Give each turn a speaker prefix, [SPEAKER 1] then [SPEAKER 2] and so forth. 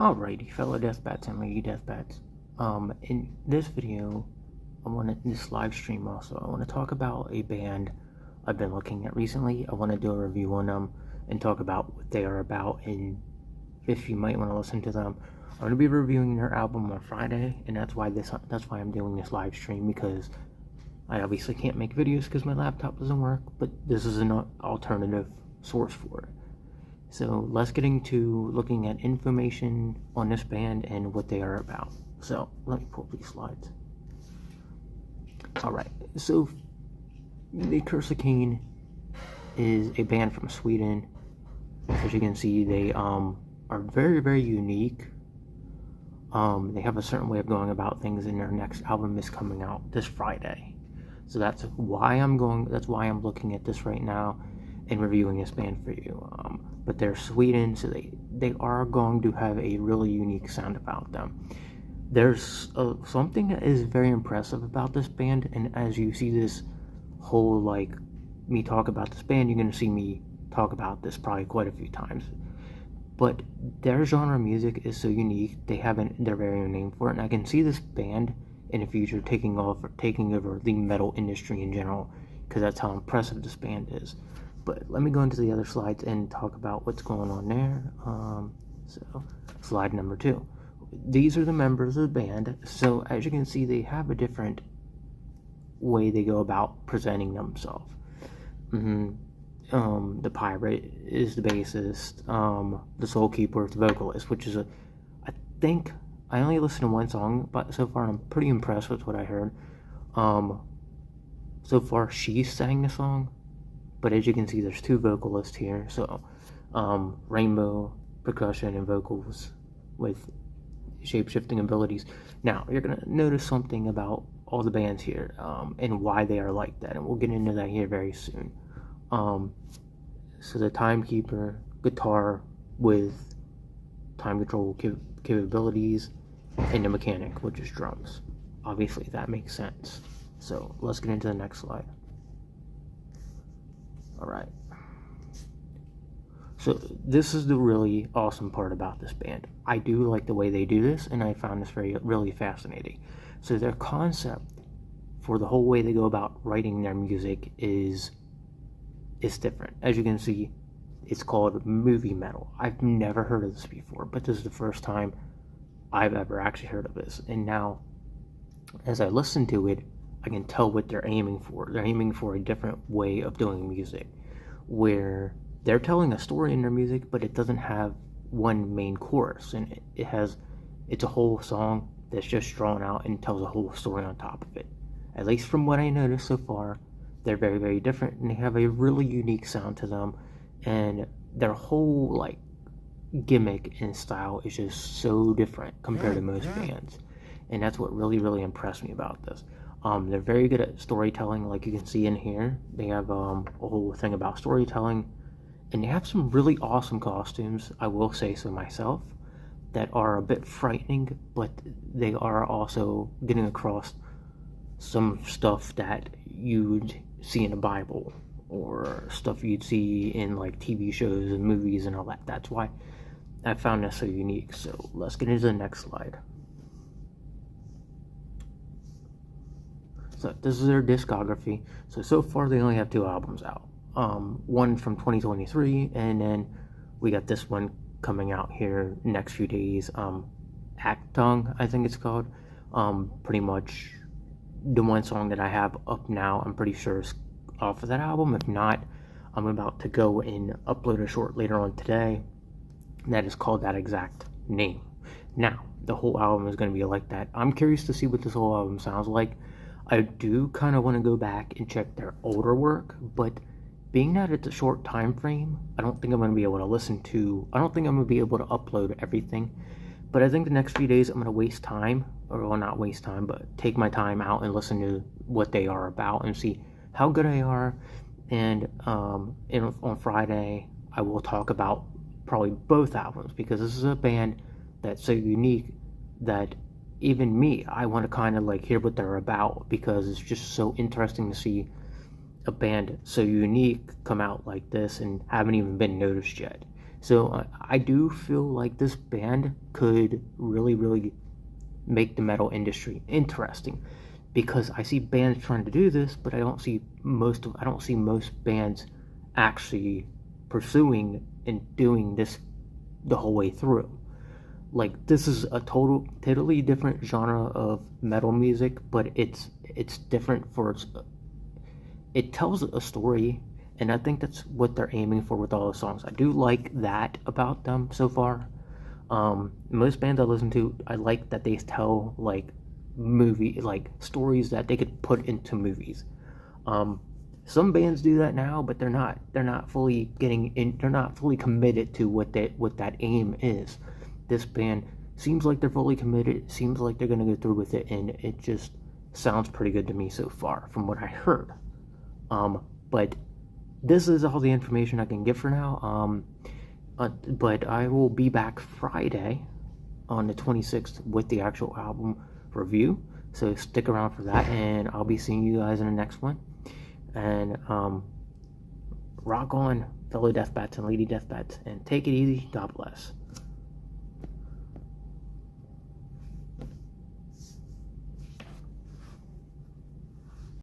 [SPEAKER 1] Alrighty, fellow deathbats and lady deathbats. In this video, this live stream also, I want to talk about a band I've been looking at recently. I want to do a review on them and talk about what they are about and if you might want to listen to them. I'm going to be reviewing their album on Friday, and that's why I'm doing this live stream, because I obviously can't make videos because my laptop doesn't work, but this is an alternative source for it. So let's get into looking at information on this band and what they are about. So let me pull these slides. Alright, so the Curse of Cain is a band from Sweden. As you can see, they are very, very unique. They have a certain way of going about things, and their next album is coming out this Friday. So that's why I'm looking at this right now and reviewing this band for you. But they're Sweden, so they are going to have a really unique sound about them. There's something that is very impressive about this band, and as you see this whole, me talk about this band, you're going to see me talk about this probably quite a few times. But their genre of music is so unique, they have their very own name for it, and I can see this band in the future taking over the metal industry in general, because that's how impressive this band is. But let me go into the other slides and talk about what's going on there. So slide number 2. These are the members of the band. So as you can see, they have a different way they go about presenting themselves. The pirate is the bassist. The soul keeper is the vocalist, which is I think I only listened to one song, but so far I'm pretty impressed with what I heard. So far she sang the song, but as you can see, there's 2 vocalists here. So rainbow percussion and vocals with shape-shifting abilities. Now you're gonna notice something about all the bands here, and why they are like that, and we'll get into that here very soon. So the timekeeper, guitar with time control capabilities, and the mechanic, which is drums. Obviously that makes sense. So let's get into the next slide. Alright, so this is the really awesome part about this band. I do like the way they do this, and I found this really fascinating. So their concept for the whole way they go about writing their music is different. As you can see, it's called movie metal. I've never heard of this before, but this is the first time I've ever actually heard of this. And now, as I listen to it, I can tell what they're aiming for. They're aiming for a different way of doing music, where they're telling a story in their music, but it doesn't have one main chorus, and it's a whole song that's just drawn out and tells a whole story on top of it. At least from what I noticed so far, they're very, very different, and they have a really unique sound to them, and their whole gimmick and style is just so different compared to most bands, and that's what really, really impressed me about this. They're very good at storytelling, like you can see in here. They have a whole thing about storytelling, and they have some really awesome costumes, I will say so myself, that are a bit frightening, but they are also getting across some stuff that you'd see in the Bible, or stuff you'd see in TV shows and movies and all that. That's why I found this so unique. So let's get into the next slide. So this is their discography. So far they only have 2 albums out. One from 2023, and then we got this one coming out here next few days. Actung, I think it's called. Pretty much the one song that I have up now, I'm pretty sure is off of that album. If not, I'm about to go and upload a short later on today that is called that exact name. Now, the whole album is going to be like that. I'm curious to see what this whole album sounds like. I do kind of want to go back and check their older work, but being that it's a short time frame, I don't think I'm going to be able to upload everything. But I think the next few days I'm going to waste time, or well, not waste time, but take my time out and listen to what they are about and see how good they are. And on Friday, I will talk about probably both albums, because this is a band that's so unique that even me, I want to kind of hear what they're about, because it's just so interesting to see a band so unique come out like this and haven't even been noticed yet. So I do feel like this band could really, really make the metal industry interesting, because I see bands trying to do this, but I don't see most bands actually pursuing and doing this the whole way through. Like, this is a totally different genre of metal music, but it's different for it tells a story, and I think that's what they're aiming for with all the songs. I do like that about them so far. Most bands I listen to, I like that they tell like stories that they could put into movies. Some bands do that now, but they're not fully getting in. They're not fully committed to what that aim is. This band seems like they're fully committed. It seems like they're gonna go through with it, and it just sounds pretty good to me so far from what I heard. But this is all the information I can give for now. But I will be back Friday on the 26th with the actual album review. So stick around for that, and I'll be seeing you guys in the next one. And rock on, fellow Deathbats and Lady Deathbats, and take it easy. God bless.